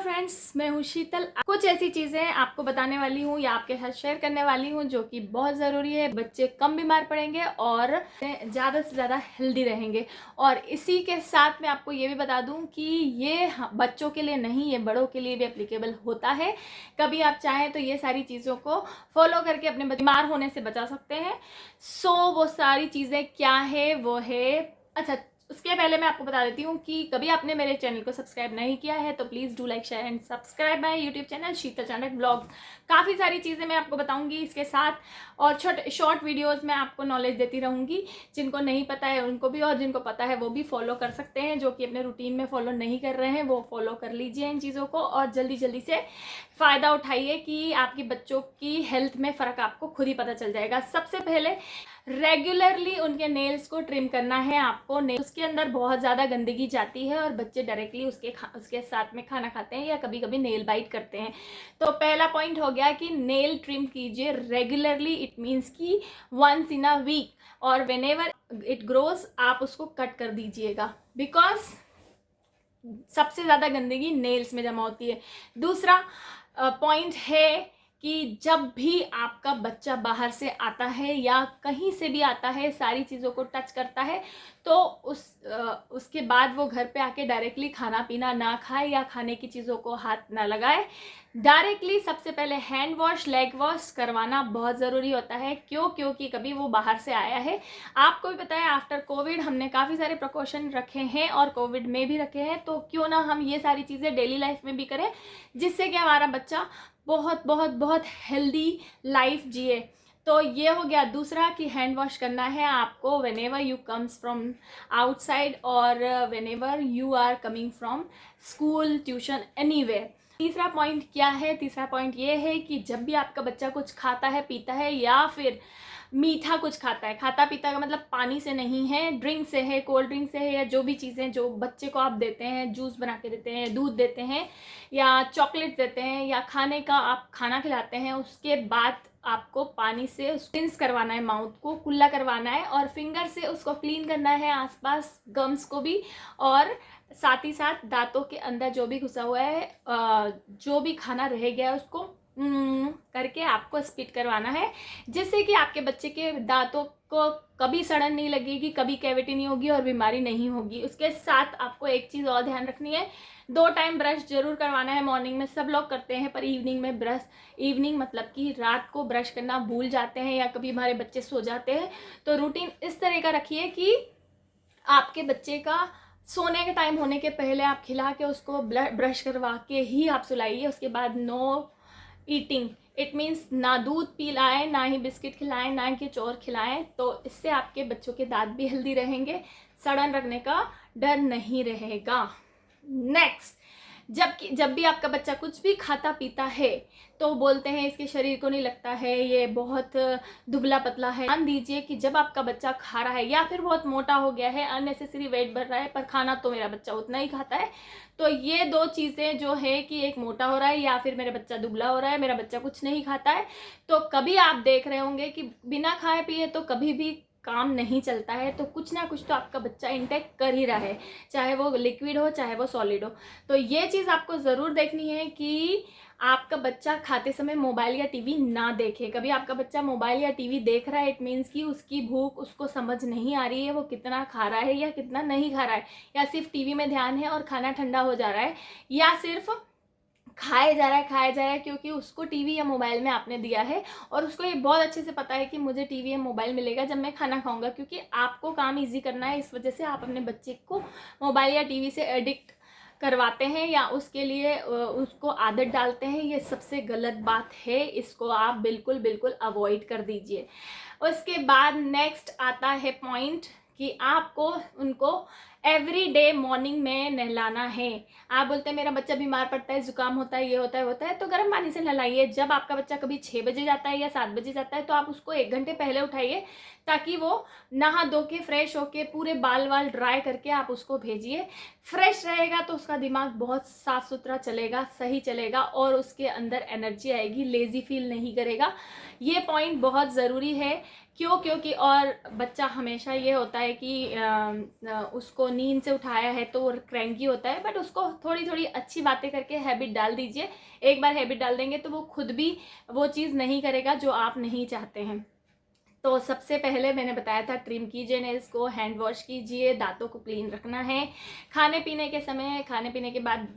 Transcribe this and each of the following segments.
Friends, मैं हूँ शीतल। कुछ ऐसी चीज़ें आपको बताने वाली हूँ या आपके साथ शेयर करने वाली हूँ जो कि बहुत ज़रूरी है। बच्चे कम बीमार पड़ेंगे और ज़्यादा से ज़्यादा हेल्दी रहेंगे। और इसी के साथ मैं आपको ये भी बता दूँ कि ये बच्चों के लिए नहीं, ये बड़ों के लिए भी एप्लीकेबल होता है। कभी आप चाहें तो ये सारी चीज़ों को फॉलो करके अपने बीमार होने से बचा सकते हैं। वो सारी चीज़ें क्या है वो है, अच्छा उसके पहले मैं आपको बता देती हूँ कि कभी आपने मेरे चैनल को सब्सक्राइब नहीं किया है तो please do like share and subscribe my YouTube channel Sheetal Chanakya blogs. काफ़ी सारी चीज़ें मैं आपको बताऊंगी इसके साथ, और शॉर्ट वीडियोस में आपको नॉलेज देती रहूंगी। जिनको नहीं पता है उनको भी, और जिनको पता है वो भी फॉलो कर सकते हैं। जो कि अपने रूटीन में फॉलो नहीं कर रहे हैं वो फॉलो कर लीजिए इन चीज़ों को, और जल्दी जल्दी से फ़ायदा उठाइए कि आपकी बच्चों की हेल्थ में फ़र्क आपको खुद ही पता चल जाएगा। सबसे पहले रेगुलरली उनके नेल्स को ट्रिम करना है आपको। उसके अंदर बहुत ज़्यादा गंदगी जाती है और बच्चे डायरेक्टली उसके साथ में खाना खाते हैं या कभी कभी नेल बाइट करते हैं। तो पहला पॉइंट हो गया कि नेल ट्रिम कीजिए रेगुलरली। इट मीन्स कि वंस इन अ वीक, और वेन एवर इट ग्रोस आप उसको कट कर दीजिएगा, बिकॉज सबसे ज़्यादा गंदगी नेल्स में जमा होती है। दूसरा पॉइंट है कि जब भी आपका बच्चा बाहर से आता है या कहीं से भी आता है, सारी चीज़ों को टच करता है, तो उसके बाद वो घर पे आके डायरेक्टली खाना पीना ना खाए या खाने की चीज़ों को हाथ ना लगाए। डायरेक्टली सबसे पहले हैंड वॉश, लेग वॉश करवाना बहुत ज़रूरी होता है। क्योंकि कभी वो बाहर से आया है। आपको भी पता है आफ्टर कोविड हमने काफ़ी सारे प्रिकॉशन रखे हैं और कोविड में भी रखे हैं, तो क्यों ना हम ये सारी चीज़ें डेली लाइफ में भी करें, जिससे कि हमारा बच्चा बहुत बहुत बहुत हेल्दी लाइफ जिए। तो ये हो गया दूसरा कि हैंड वॉश करना है आपको whenever you comes from outside और whenever you are coming from school, tuition, anywhere. तीसरा पॉइंट क्या है? तीसरा पॉइंट ये है कि जब भी आपका बच्चा कुछ खाता है, पीता है, या फिर मीठा कुछ खाता है, खाता पीता का मतलब पानी से नहीं है, ड्रिंक से है, कोल्ड ड्रिंक से है, या जो भी चीज़ें जो बच्चे को आप देते हैं, जूस बना के देते हैं, दूध देते हैं या चॉकलेट देते हैं या खाने का आप खाना खिलाते हैं, उसके बाद आपको पानी से क्लींस करवाना है, माउथ को कुल्ला करवाना है और फिंगर से उसको क्लीन करना है, आसपास गम्स को भी, और साथ ही साथ दांतों के अंदर जो भी घुसा हुआ है, जो भी खाना रह गया है उसको करके आपको स्पिट करवाना है, जिससे कि आपके बच्चे के दांतों को कभी सड़न नहीं लगेगी, कभी कैविटी नहीं होगी और बीमारी नहीं होगी। उसके साथ आपको एक चीज़ और ध्यान रखनी है, 2 टाइम ब्रश जरूर करवाना है। मॉर्निंग में सब लोग करते हैं, पर इवनिंग में ब्रश, इवनिंग मतलब कि रात को ब्रश करना भूल जाते हैं या कभी हमारे बच्चे सो जाते हैं। तो रूटीन इस तरह का रखिए कि आपके बच्चे का सोने के टाइम होने के पहले आप खिला के उसको ब्रश करवा के ही आप सुलाइए। उसके बाद नो ईटिंग, इट मीन्स ना दूध पिलाएं, ना ही बिस्किट खिलाएं, ना ही चोर खिलाएं। तो इससे आपके बच्चों के दांत भी हेल्दी रहेंगे, सड़न रखने का डर नहीं रहेगा। नेक्स्ट, जब भी आपका बच्चा कुछ भी खाता पीता है तो बोलते हैं इसके शरीर को नहीं लगता है, ये बहुत दुबला पतला है। ध्यान दीजिए कि जब आपका बच्चा खा रहा है या फिर बहुत मोटा हो गया है, अननेसेसरी वेट बढ़ रहा है, पर खाना तो मेरा बच्चा उतना ही खाता है, तो ये 2 चीज़ें जो है कि एक मोटा हो रहा है या फिर मेरा बच्चा दुबला हो रहा है, मेरा बच्चा कुछ नहीं खाता है, तो कभी आप देख रहे होंगे कि बिना खाए पिए तो कभी भी काम नहीं चलता है। तो कुछ ना कुछ तो आपका बच्चा इंटेक कर ही रहा है, चाहे वो लिक्विड हो चाहे वो सॉलिड हो। तो ये चीज़ आपको ज़रूर देखनी है कि आपका बच्चा खाते समय मोबाइल या टीवी ना देखे। कभी आपका बच्चा मोबाइल या टीवी देख रहा है, इट मीन्स कि उसकी भूख उसको समझ नहीं आ रही है, वो कितना खा रहा है या कितना नहीं खा रहा है, या सिर्फ टीवी में ध्यान है और खाना ठंडा हो जा रहा है, या सिर्फ खाया जा रहा है क्योंकि उसको टीवी या मोबाइल में आपने दिया है और उसको ये बहुत अच्छे से पता है कि मुझे टीवी या मोबाइल मिलेगा जब मैं खाना खाऊंगा, क्योंकि आपको काम इजी करना है। इस वजह से आप अपने बच्चे को मोबाइल या टीवी से एडिक्ट करवाते हैं या उसके लिए उसको आदत डालते हैं। ये सबसे गलत बात है, इसको आप बिल्कुल बिल्कुल अवॉइड कर दीजिए। उसके बाद नेक्स्ट आता है पॉइंट कि आपको उनको एवरी डे मॉर्निंग में नहलाना है। आप बोलते हैं मेरा बच्चा बीमार पड़ता है, जुकाम होता है, ये होता है, होता है, तो गर्म पानी से नहलाइए। जब आपका बच्चा कभी 6 बजे जाता है या 7 बजे जाता है तो आप उसको 1 घंटे पहले उठाइए, ताकि वो नहा धो के फ्रेश होके पूरे बाल वाल ड्राई करके आप उसको भेजिए। फ्रेश रहेगा तो उसका दिमाग बहुत साफ सुथरा चलेगा, सही चलेगा, और उसके अंदर एनर्जी आएगी, लेजी फील नहीं करेगा। ये पॉइंट बहुत ज़रूरी है। क्योंकि और बच्चा हमेशा ये होता है कि उसको नींद से उठाया है तो वो क्रैंकी होता है, बट उसको थोड़ी थोड़ी अच्छी बातें करके हैबिट डाल दीजिए। एक बार हैबिट डाल देंगे तो वो खुद भी वो चीज़ नहीं करेगा जो आप नहीं चाहते हैं। तो सबसे पहले मैंने बताया था ट्रिम कीजिए नेल्स को, हैंड वॉश कीजिए, दांतों को क्लीन रखना है, खाने पीने के समय, खाने पीने के बाद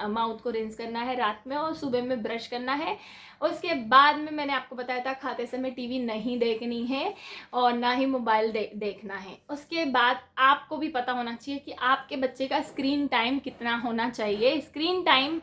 माउथ को रिंस करना है रात में, और सुबह में ब्रश करना है। उसके बाद में मैंने आपको बताया था खाते समय टीवी नहीं देखनी है और ना ही मोबाइल देखना है। उसके बाद आपको भी पता होना चाहिए कि आपके बच्चे का स्क्रीन टाइम कितना होना चाहिए। स्क्रीन टाइम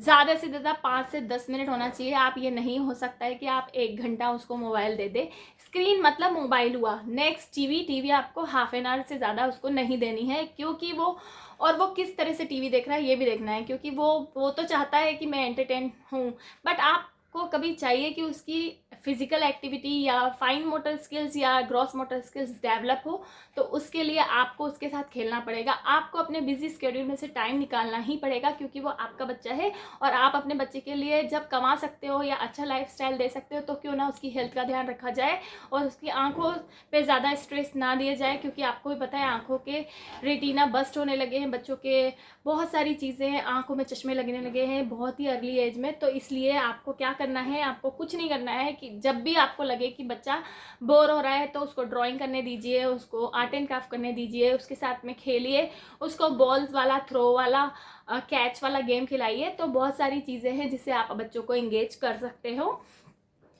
ज़्यादा से ज़्यादा 5 से 10 मिनट होना चाहिए। आप ये नहीं हो सकता है कि आप 1 घंटा उसको मोबाइल दे दे। स्क्रीन मतलब मोबाइल हुआ, नेक्स्ट टीवी आपको हाफ एन आवर से ज़्यादा उसको नहीं देनी है, क्योंकि वो किस तरह से टीवी देख रहा है ये भी देखना है, क्योंकि वो तो चाहता है कि मैं एंटरटेन हूँ, बट आपको कभी चाहिए कि उसकी फिजिकल एक्टिविटी या फाइन मोटर स्किल्स या ग्रॉस मोटर स्किल्स डेवलप हो, तो उसके लिए आपको उसके साथ खेलना पड़ेगा। आपको अपने बिजी स्केड्यूल में से टाइम निकालना ही पड़ेगा, क्योंकि वो आपका बच्चा है और आप अपने बच्चे के लिए जब कमा सकते हो या अच्छा लाइफस्टाइल दे सकते हो तो क्यों ना उसकी हेल्थ का ध्यान रखा जाए और उसकी आंखों पे ज़्यादा स्ट्रेस ना दिया जाए, क्योंकि आपको भी पता है आंखों के रेटिना बस्ट होने लगे हैं बच्चों के, बहुत सारी चीज़ें, आंखों में चश्मे लगने लगे हैं बहुत ही अर्ली एज में। तो इसलिए आपको क्या करना है, आपको कुछ नहीं करना है कि जब भी आपको लगे कि बच्चा बोर हो रहा है तो उसको ड्राइंग करने दीजिए, उसको आर्ट एंड क्राफ्ट करने दीजिए, उसके साथ में खेलिए, उसको बॉल्स वाला, थ्रो वाला, कैच वाला गेम खिलाइए। तो बहुत सारी चीज़ें हैं जिससे आप बच्चों को एंगेज कर सकते हो।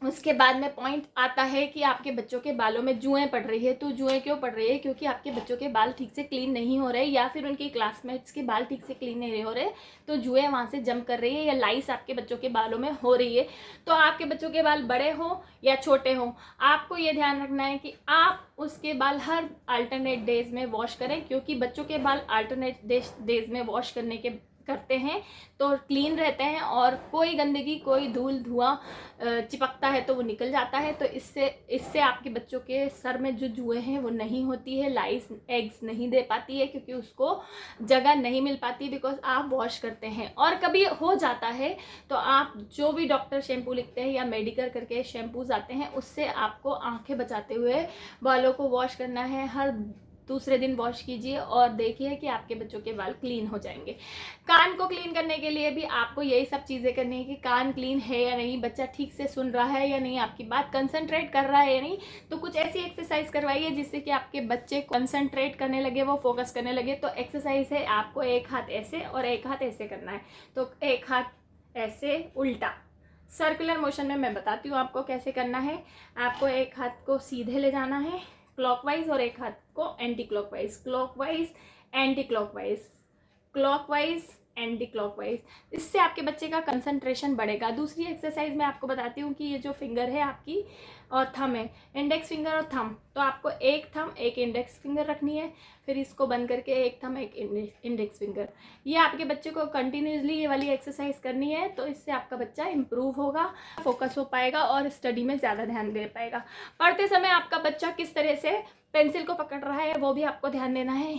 उसके बाद में पॉइंट आता है कि आपके बच्चों के बालों में जुएं पड़ रही है। तो जुएं क्यों पड़ रही है? क्योंकि आपके बच्चों के बाल ठीक से क्लीन नहीं हो रहे, या फिर उनकी क्लासमेट्स के बाल ठीक से क्लीन नहीं हो रहे, तो जुएं वहाँ से जंप कर रही है, या लाइस आपके बच्चों के बालों में हो रही है। तो आपके बच्चों के बाल बड़े हो या छोटे हो, आपको ये ध्यान रखना है कि आप उसके बाल हर अल्टरनेट डेज में वॉश करें, क्योंकि बच्चों के बाल अल्टरनेट डेज में वॉश करते हैं तो क्लीन रहते हैं, और कोई गंदगी, कोई धूल धुआं चिपकता है तो वो निकल जाता है। तो इससे आपके बच्चों के सर में जो जुएं हैं वो नहीं होती है, लाइस एग्स नहीं दे पाती है, क्योंकि उसको जगह नहीं मिल पाती, बिकॉज आप वॉश करते हैं। और कभी हो जाता है तो आप जो भी डॉक्टर शैम्पू लिखते हैं या मेडिकल करके शैम्पूज आते हैं, उससे आपको आंखें बचाते हुए बालों को वॉश करना है। हर दूसरे दिन वॉश कीजिए और देखिए कि आपके बच्चों के बाल क्लीन हो जाएंगे। कान को क्लीन करने के लिए भी आपको यही सब चीज़ें करनी है कि कान क्लीन है या नहीं, बच्चा ठीक से सुन रहा है या नहीं, आपकी बात कंसंट्रेट कर रहा है या नहीं। तो कुछ ऐसी एक्सरसाइज करवाइए जिससे कि आपके बच्चे कंसंट्रेट करने लगे, वो फोकस करने लगे। तो एक्सरसाइज है, आपको एक हाथ ऐसे और एक हाथ ऐसे करना है। तो एक हाथ ऐसे उल्टा सर्कुलर मोशन में मैं बताती हूँ आपको कैसे करना है। आपको एक हाथ को सीधे ले जाना है क्लॉकवाइज, और एक हाथ को anti clockwise, clockwise anti clockwise, clockwise anti clockwise. इससे आपके बच्चे का कंसंट्रेशन बढ़ेगा। दूसरी एक्सरसाइज मैं आपको बताती हूँ कि ये जो फिंगर है आपकी और थंब है, इंडेक्स फिंगर और थंब, तो आपको एक थंब एक इंडेक्स फिंगर रखनी है, फिर इसको बंद करके एक थंब एक इंडेक्स फिंगर। ये आपके बच्चे को कंटिन्यूसली ये वाली एक्सरसाइज करनी है, तो इससे आपका बच्चा इंप्रूव होगा, फोकस हो पाएगा और स्टडी में ज़्यादा ध्यान दे पाएगा। पढ़ते समय आपका बच्चा किस तरह से पेंसिल को पकड़ रहा है वो भी आपको ध्यान देना है,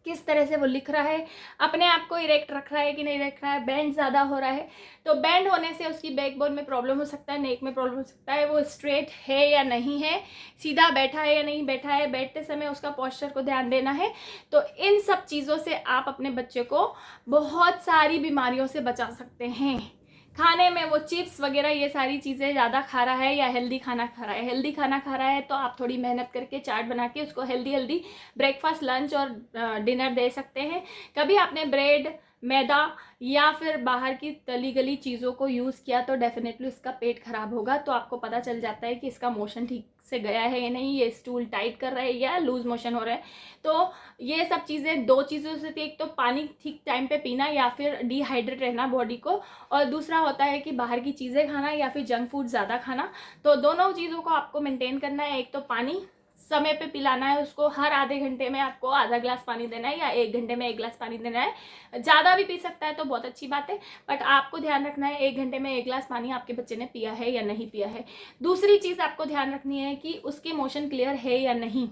किस तरह से वो लिख रहा है, अपने आप को इरेक्ट रख रहा है कि नहीं रख रहा है, बेंड ज़्यादा हो रहा है। तो बेंड होने से उसकी बैकबोन में प्रॉब्लम हो सकता है, नेक में प्रॉब्लम हो सकता है, वो स्ट्रेट है या नहीं है, सीधा बैठा है या नहीं बैठा है, बैठते समय उसका पोस्चर को ध्यान देना है। तो इन सब चीज़ों से आप अपने बच्चे को बहुत सारी बीमारियों से बचा सकते हैं। खाने में वो चिप्स वगैरह ये सारी चीज़ें ज़्यादा खा रहा है या हेल्दी खाना खा रहा है, हेल्दी खाना खा रहा है तो आप थोड़ी मेहनत करके चाट बना के उसको हेल्दी ब्रेकफास्ट, लंच और डिनर दे सकते हैं। कभी आपने ब्रेड, मैदा या फिर बाहर की तली गली चीज़ों को यूज़ किया तो डेफिनेटली उसका पेट खराब होगा। तो आपको पता चल जाता है कि इसका मोशन ठीक से गया है या नहीं, ये स्टूल टाइट कर रहा है या लूज मोशन हो रहा है। तो ये सब चीज़ें दो चीज़ों से थी, एक तो पानी ठीक टाइम पे पीना या फिर डिहाइड्रेट रहना बॉडी को, और दूसरा होता है कि बाहर की चीज़ें खाना या फिर जंक फूड ज़्यादा खाना। तो दोनों चीज़ों को आपको मेंटेन करना है। एक तो पानी समय पे पिलाना है उसको, हर आधे घंटे में आपको आधा ग्लास पानी देना है या 1 घंटे में 1 ग्लास पानी देना है। ज़्यादा भी पी सकता है तो बहुत अच्छी बात है, बट आपको ध्यान रखना है 1 घंटे में 1 ग्लास पानी आपके बच्चे ने पिया है या नहीं पिया है। दूसरी चीज़ आपको ध्यान रखनी है कि उसके मोशन क्लियर है या नहीं।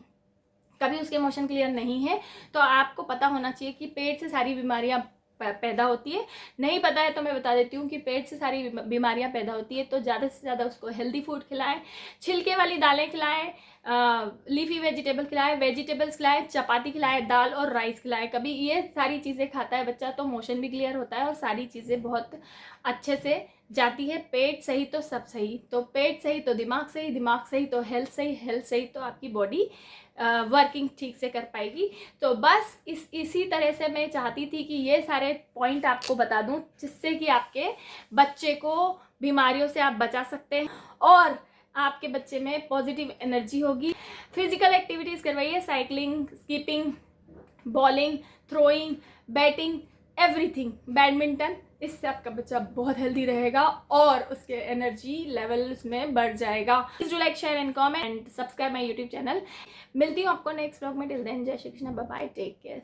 कभी उसके मोशन क्लियर नहीं है तो आपको पता होना चाहिए कि पेट से सारी बीमारियां पैदा होती है। नहीं पता है तो मैं बता देती हूँ कि पेट से सारी बीमारियाँ पैदा होती है। तो ज़्यादा से ज़्यादा उसको हेल्दी फूड खिलाएं, छिलके वाली दालें खिलाएं, लीफी वेजिटेबल खिलाएं, वेजिटेबल्स खिलाएं, चपाती खिलाएं, दाल और राइस खिलाएं। कभी ये सारी चीज़ें खाता है बच्चा तो मोशन भी क्लियर होता है और सारी चीज़ें बहुत अच्छे से जाती है। पेट सही तो सब सही, तो पेट सही तो दिमाग सही, दिमाग सही तो हेल्थ सही, हेल्थ सही तो आपकी बॉडी वर्किंग ठीक से कर पाएगी। तो बस इसी तरह से मैं चाहती थी कि ये सारे पॉइंट आपको बता दूं जिससे कि आपके बच्चे को बीमारियों से आप बचा सकते हैं और आपके बच्चे में पॉजिटिव एनर्जी होगी। फिजिकल एक्टिविटीज़ करवाइए, cycling, skipping, bowling, throwing, batting, everything, badminton. इससे आपका बच्चा बहुत हेल्दी रहेगा और उसके एनर्जी लेवल उसमें बढ़ जाएगा। Please do like, share and comment and subscribe my YouTube channel. मिलती हूँ आपको नेक्स्ट व्लॉग में। टिल देन जय Shri Krishna, bye bye, take care.